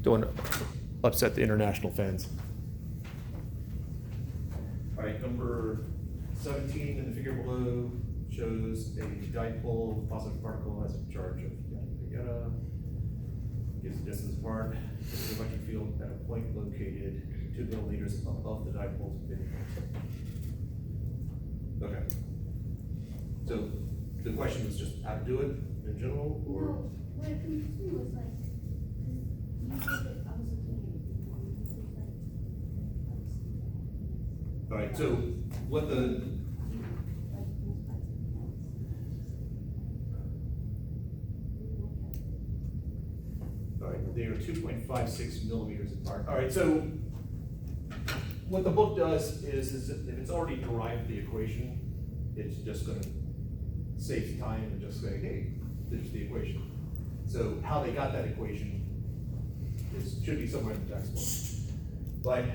don't upset the international fans. All right, number 17 in the figure below shows a dipole, positive particle has a charge of yada yada. Gives the distance apart. This is the electric field at a point located 2 millimeters above the dipole's midpoint. Okay. So the question was just how to do it in general, or? No, what confused me was like, you said that I was looking at it wrong. It was like, All right, so what the, all right, they are 2.56 millimeters apart. All right, so what the book does is if it's already derived the equation, it's just gonna save time and just say, hey, there's the equation. So how they got that equation should be somewhere in the textbook. But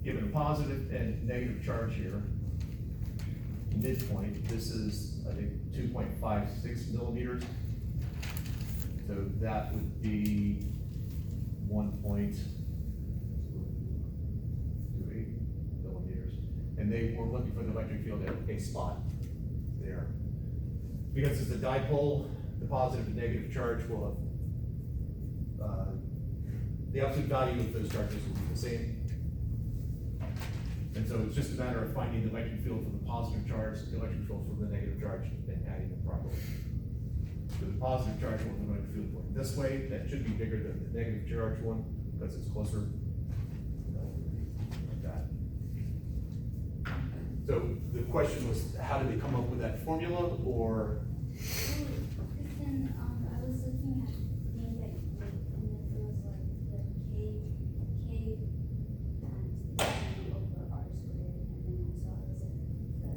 given a positive and negative charge here, midpoint, this is, I think, 2.56 millimeters. So that would be 1.28 millimeters. And they were looking for the electric field at a spot there. Because it's a dipole, the positive and negative charge will have, the absolute value of those charges will be the same. And so it's just a matter of finding the electric field for the positive charge, the electric field for the negative charge, and adding them properly. So the positive charge one, the electric field going this way, that should be bigger than the negative charge one, because it's closer. Like that. So the question was, how did they come up with that formula, or? because then, I was looking at things that, like, and then it was like the K times the Q over R squared, and then I saw it was like the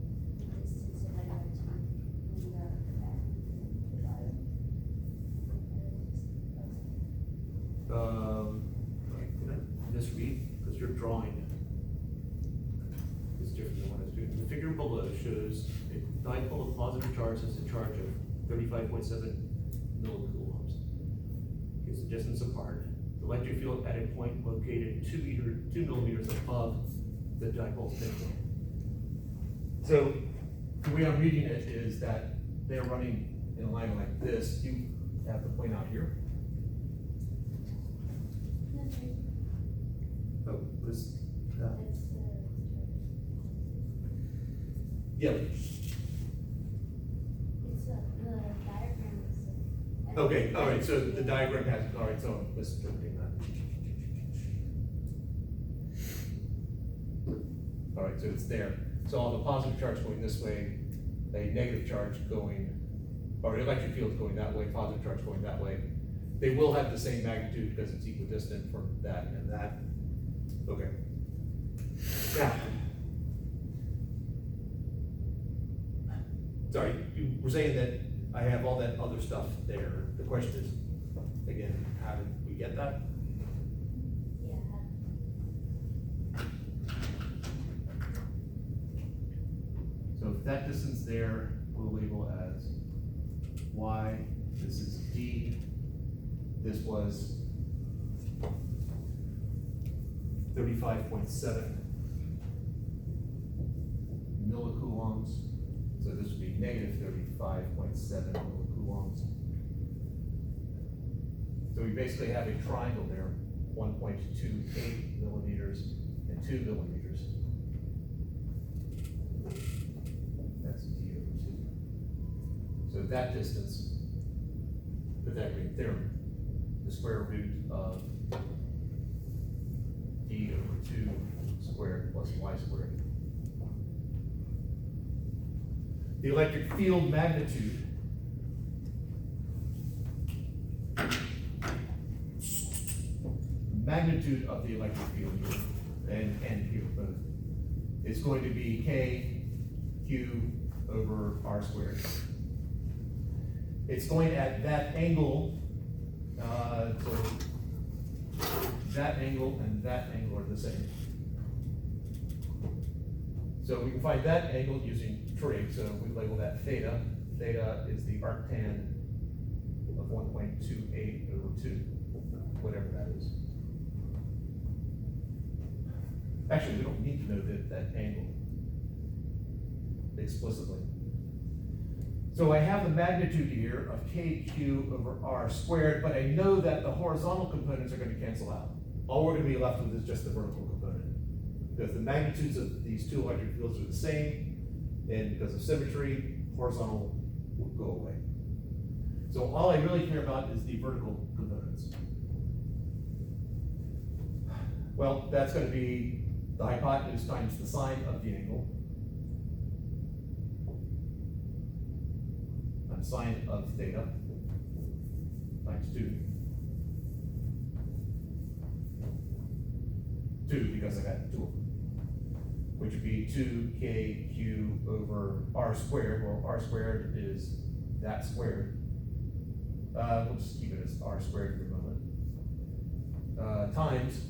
times like the distance divided by time, and the back the bottom. Can I misread, because your drawing is different than what I was doing. The figure below shows a dipole of positive charge has a charge of 35.7 millicoulombs. Gives the distance apart. The electric field at a point located 2 millimeters above the dipole's midpoint. So the way I'm reading it is that they're running in a line like this. You have the point out here. That's right. Oh, this, That's yeah. it's the diagram is. Okay, all right, so the diagram has, all right, so I'm misinterpreting that. All right, so it's there. So all the positive charge going this way, a negative charge going, or electric field going that way, positive charge going that way. They will have the same magnitude because it's equidistant from that and that. Okay. Now, sorry, you were saying that I have all that other stuff there. The question is, again, how did we get that? Yeah. So if that distance there, we'll label as Y, this is D, this was 35.7 millicoulombs. So this would be negative 35.7 millicoulombs. So we basically have a triangle there, 1.28 millimeters and 2 millimeters. That's D over 2. So that distance, Pythagorean theorem, the square root of D over 2 squared plus Y squared. The electric field magnitude of the electric field here and here both is going to be K Q over R squared. It's going at that angle, so that angle and that angle are the same. So we can find that angle using trig, so we label that theta. Theta is the arctan of 1.28 over 2, whatever that is. Actually, we don't need to know that angle explicitly. So I have the magnitude here of KQ over R squared, but I know that the horizontal components are gonna cancel out. All we're gonna be left with is just the vertical component. Because the magnitudes of these two electric fields are the same, and because of symmetry, horizontal will go away. So all I really care about is the vertical components. Well, that's gonna be the hypotenuse times the sine of the angle. And sine of theta times 2. 2 because I got 2 of them. Which would be 2kq over r squared. Well, r squared is that squared. We'll just keep it as r squared for the moment. Times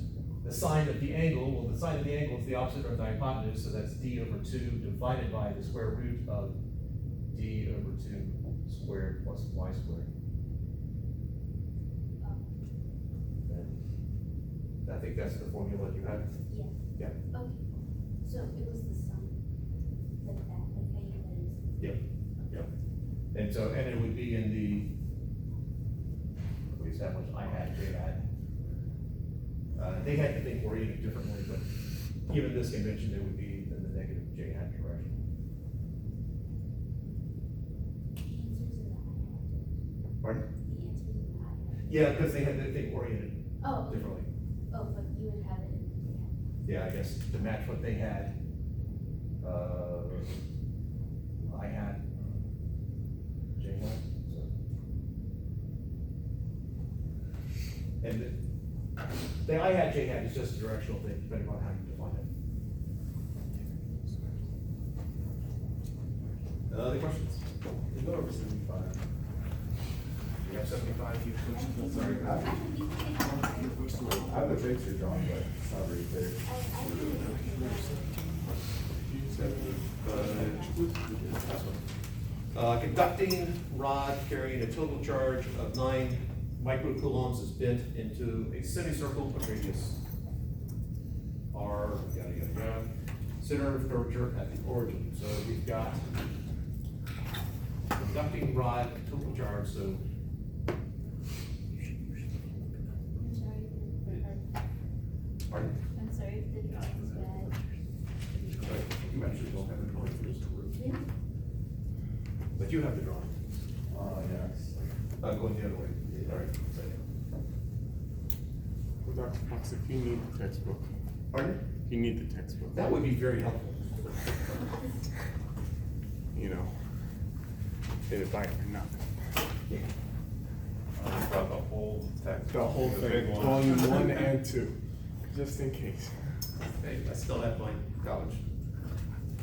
the sine of the angle. Well, the sine of the angle is the opposite of the hypotenuse, so that's d over 2 divided by the square root of d over 2 squared plus y squared. And I think that's the formula you had. Yeah. Yeah. Okay, so it was the sum, like that, like how you had it. Yep. Yep. And so, and it would be in the, we established I had, they had. They had to think oriented differently, but given this convention, they would be in the negative j hat direction. The answers in the I had. Pardon? The answers in the I had. Yeah, because they had to think oriented Oh, differently. oh, but you would have it in the Yeah, I guess to match what they had, I had j hat, so. And the I hat, j hat is just a directional thing, depending on how you define it. Other questions? You go over 75. You have 75, you Sorry, I think you can have it. I have a picture drawn, but it's not very clear. I think conducting rod carrying a total charge of 9 microcoulombs is bent into a semicircle of radius r, yada, yada, yada. Center of curvature at the origin. So we've got conducting rod, total charge, so I'm sorry, pardon? I'm sorry if the drawing's bad. You actually don't have the drawing for this. Yeah. But you have the drawing. Yes. Going the other way. All right. Well, Dr. Fox, if you need the textbook, Pardon? if you need the textbook, That would be very helpful. you know, get it by for nothing. About the whole text. The whole The thing, big one. volume 1 and 2, just in case. Hey, I still have my college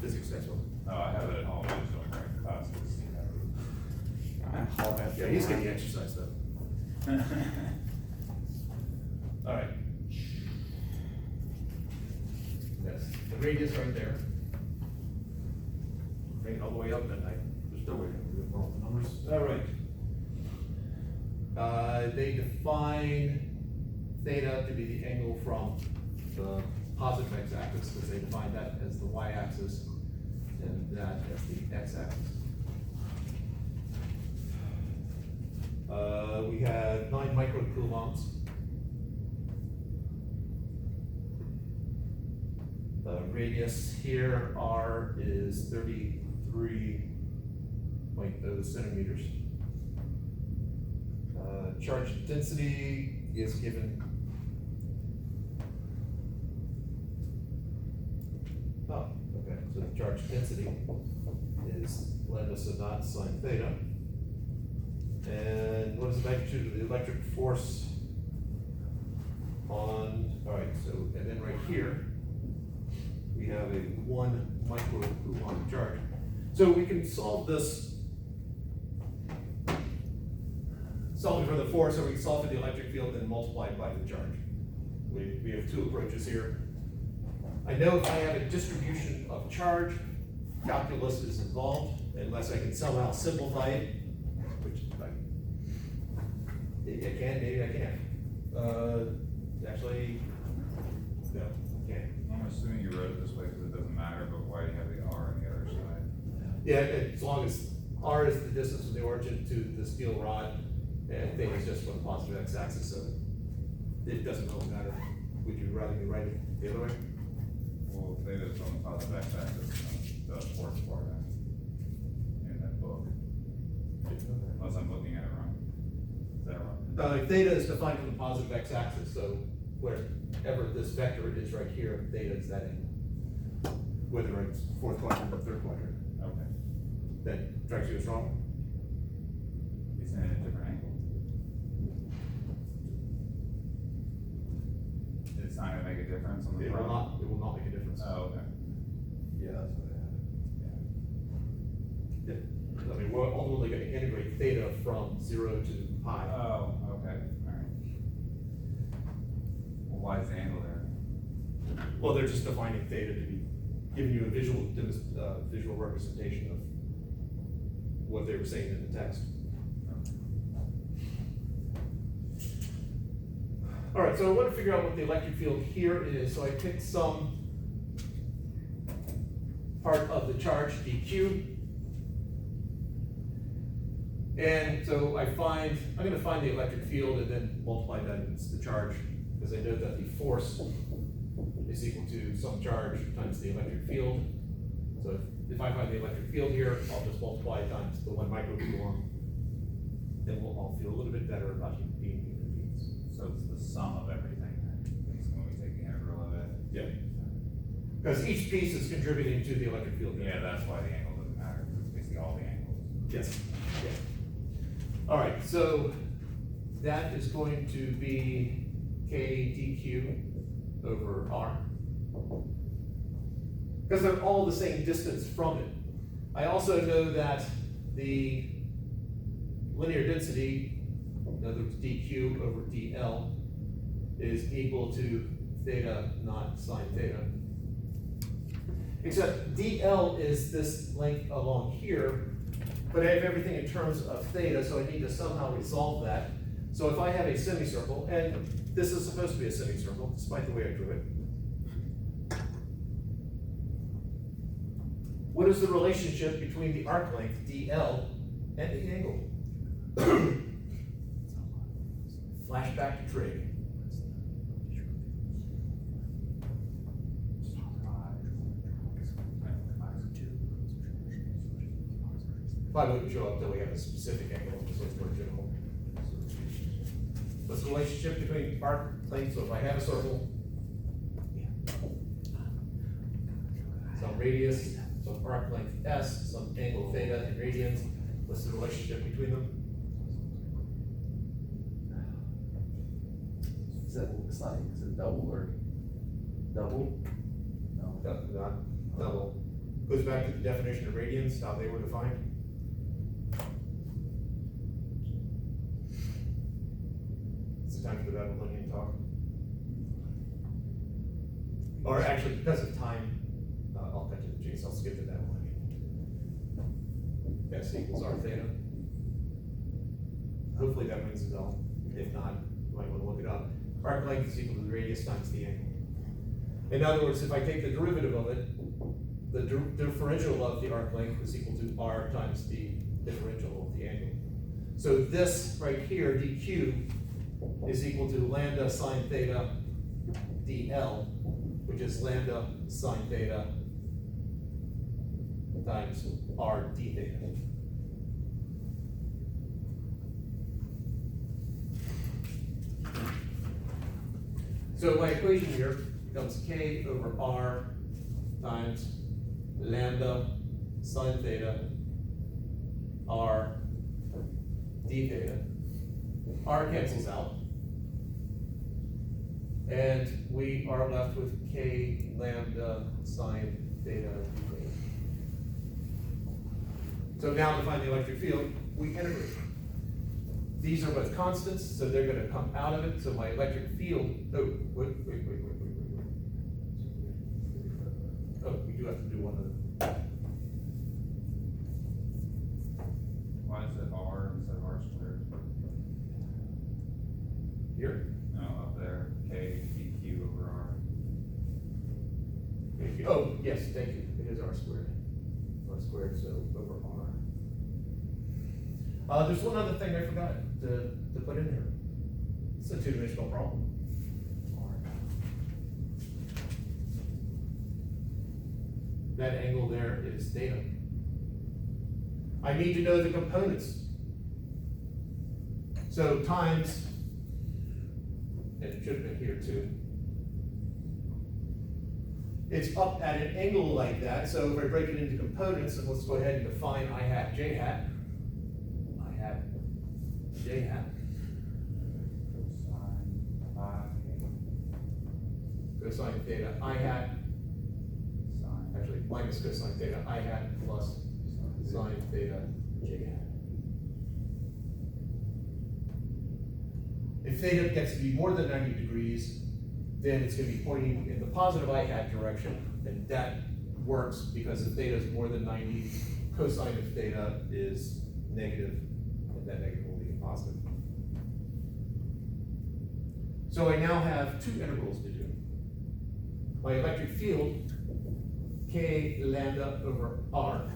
physics textbook. Oh, I have it at home, I just don't bring classes. I haul that Yeah, thing he's getting around. exercise though. All right. That's the radius right there. Bring it all the way up, and we're still waiting for all the numbers. All right. They define theta to be the angle from the positive x-axis, because they define that as the y-axis, and that as the x-axis. We had 9 microcoulombs. The radius here, r, is 33.0 centimeters. Charge density is given. Oh, okay, so the charge density is lambda sub naught sine theta. And what is the magnitude of the electric force on, all right, so, and then right here, we have a 1 microcoulomb charge. So we can solve this, solving for the force, or we can solve for the electric field and multiply it by the charge. We have 2 approaches here. I know if I have a distribution of charge, calculus is involved, unless I can somehow simplify it, which I can, maybe I can't. Actually, no, I can't. I'm assuming you wrote it this way because it doesn't matter, but why do you have the R on the other side? Yeah, as long as R is the distance from the origin to the steel rod, and theta is just from the positive x-axis, so it doesn't really matter. Would you rather me write it the other way? Well, theta is on the positive x-axis, the fourth part in that book, unless I'm looking at it wrong. Is that wrong? Theta is defined from the positive x-axis, so wherever this vector is right here, theta is that angle. Whether it's fourth quadrant or third quadrant. Okay. That strikes you as wrong? It's in a different angle. It's not gonna make a difference on the It will problem? not, it will not make a difference. Oh, okay. Yeah, that's what I had. I mean, we're ultimately gonna integrate theta from 0 to pi. Oh, okay, alright. Well, why is the angle there? Well, they're just defining theta to be, giving you a visual representation of what they were saying in the text. All right, so I want to figure out what the electric field here is, so I picked some part of the charge dq. And so I'm gonna find the electric field and then multiply that against the charge, because I know that the force is equal to some charge times the electric field. So if I find the electric field here, I'll just multiply it times the 1 microcoulomb. Then we'll all feel a little bit better about being human beings. So it's the sum of everything, basically when we take the integral of it. Yeah. Because each piece is contributing to the electric field. Yeah, that's why the angle doesn't matter, because it's basically all the angles. Yes. Yeah. All right, so that is going to be K dq over R. Because they're all the same distance from it. I also know that the linear density, in other words, dq over dl, is equal to theta not sine theta. Except dl is this length along here, but I have everything in terms of theta, so I need to somehow resolve that. So if I have a semicircle, and this is supposed to be a semicircle, despite the way I drew it, what is the relationship between the arc length, dl, and the angle? Flashback to trig. Probably wouldn't show up until we have a specific angle, just looks more general. What's the relationship between arc length? So if I have a circle, some radius, some arc length s, some angle theta in radians, what's the relationship between them? Is it double or double? No. Not double. Goes back to the definition of radians, how they were defined. It's the time for the Babylonian talk. Or actually, because of time, I'll cut to the chase, I'll skip to that one. S equals R theta. Hopefully that rings a bell. If not, you might want to look it up. Arc length is equal to the radius times the angle. In other words, if I take the derivative of it, the differential of the arc length is equal to R times the differential of the angle. So this right here, dq, is equal to lambda sine theta dl, which is lambda sine theta times R d theta. So my equation here becomes K over R times lambda sine theta R d theta. R cancels out. And we are left with K lambda sine theta d theta. So now to find the electric field, we integrate. These are both constants, so they're going to come out of it. So my electric field, wait. Oh, we do have to do one of them. Why is it R instead of R squared? field. Oh, yes, thank you, it is R squared. R squared, so over R. There's one other thing I forgot to put in there. It's a two-dimensional problem. That angle there is theta. I need to know the components. So times, and it should have been here too. It's up at an angle like that, so if I break it into components, and let's go ahead and define I hat, J hat. I hat, J hat. Cosine theta, I hat, actually minus cosine theta, I hat plus sine theta, J hat. If theta gets to be more than 90 degrees, then it's going to be pointing in the positive I hat direction, and that works because if theta is more than 90, cosine of theta is negative, and that negative will be positive. So I now have two integrals to do. My electric field, K lambda over R,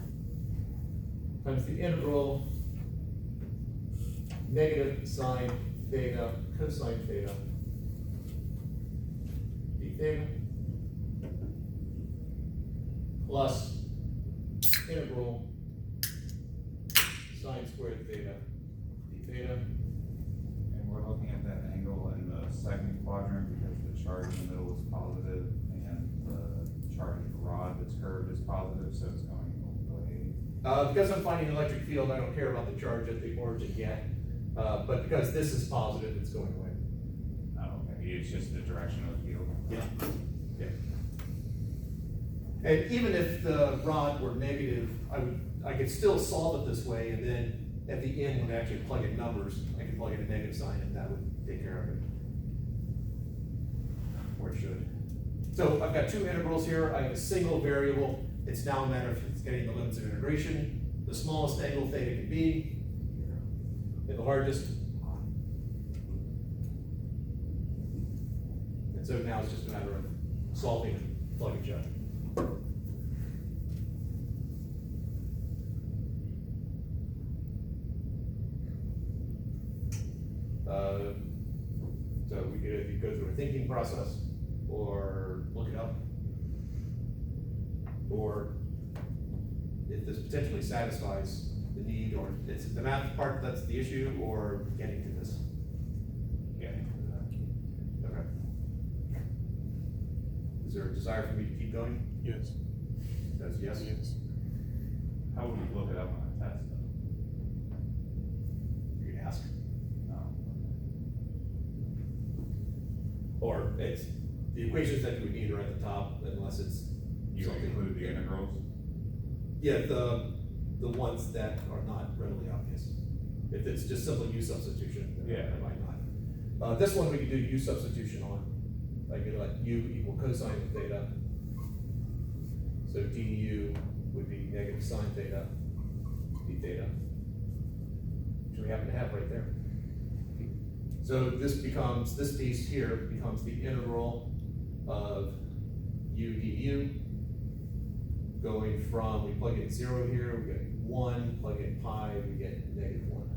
times the integral negative sine theta cosine theta d theta plus integral sine squared theta d theta. And we're looking at that angle in the second quadrant because the charge in the middle is positive and the charge of the rod that's curved is positive, so it's going away. Because I'm finding an electric field, I don't care about the charge at the origin yet. But because this is positive, it's going away. Oh, okay, it's just the direction of the field. Yeah. Yeah. And even if the rod were negative, I could still solve it this way, and then at the end, when I actually plug in numbers, I can plug in a negative sign, and that would take care of it. Or it should. So I've got two integrals here. I have a single variable. It's now a matter of getting the limits of integration. The smallest angle theta can be, and the largest. And so now it's just a matter of solving and plug and check. So we could either go through a thinking process or look it up. Or if this potentially satisfies the need, or it's the math part that's the issue, or getting to this. Getting to that. Okay. Is there a desire for me to keep going? Yes. That's yes? Yes. How would we look it up on a test though? You can ask. No. Or it's, the equations that you would need are at the top, unless it's You something. include the integrals? Yeah, the ones that are not readily obvious. If it's just simple U substitution, then Yeah. I might not. This one we could do U substitution on. I could let U equal cosine of theta. So du would be negative sine theta, d theta, which we happen to have right there. So this becomes, this piece here becomes the integral of u du, going from, we plug in 0 here, we get 1, plug in pi, we get negative 1.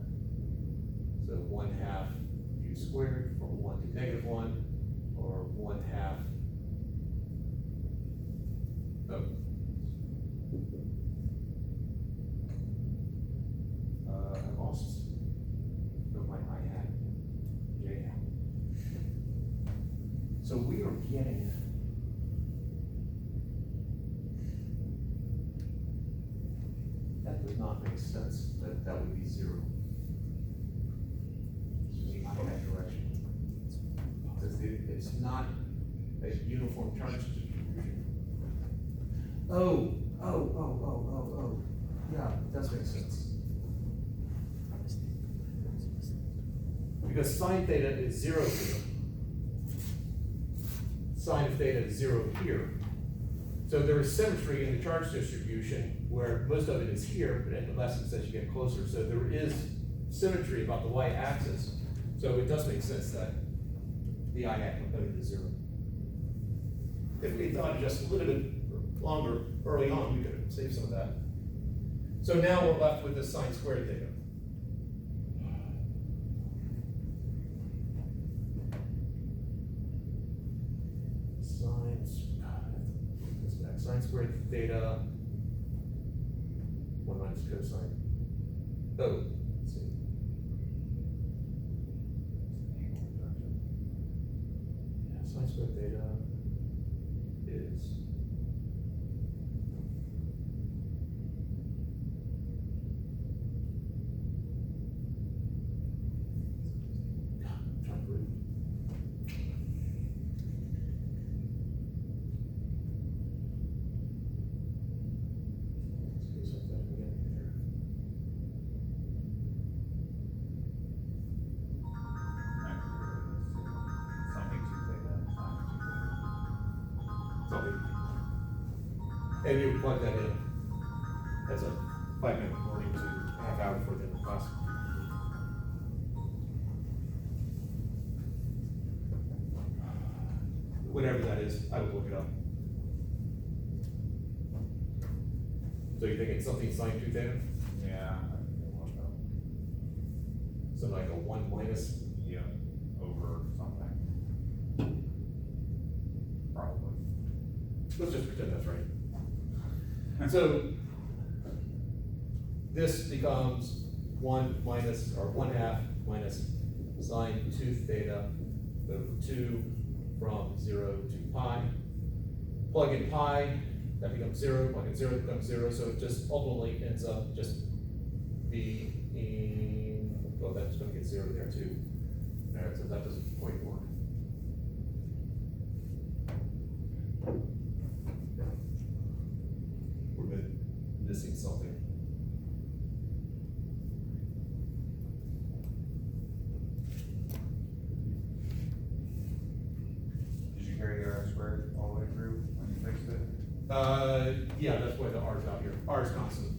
So 1/2 u squared from 1 to negative 1, or 1/2, oh. I lost my I hat, J hat. So we are getting that does not make sense, that would be 0. In the I hat direction. Because it's not a uniform charge distribution. Oh, yeah, it does make sense. Because sine theta is 0 here. Sine of theta is 0 here. So there is symmetry in the charge distribution where most of it is here, but in lessons as you get closer. So there is symmetry about the y-axis. So it does make sense that the I hat component is 0. If we thought just a little bit longer early on, we could have saved some of that. So now we're left with the sine squared theta. Sine squared theta, 1 minus cosine. Oh, let's see. Angle reduction. Yeah, sine squared theta is. I'm trying to read. Let's do something again here. Something to theta, something to theta. Something. And you plug that in as a 5-minute morning to a half hour before the end of class. Whatever that is, I would look it up. So you think it's something sine 2 theta? Yeah, I think it will go. So like a 1 minus? Yeah, over something. Probably. Let's just pretend that's right. So this becomes 1 minus, or 1/2 minus sine 2 theta over 2 from 0 to pi. Plug in pi, that becomes 0, plug in 0, it becomes 0, so it just ultimately ends up just being, well, that's gonna get 0 there too. Alright, so that doesn't quite work. We're missing something. Did you carry the R squared all the way through when you fixed it? Yeah, that's why the R's out here. R is constant.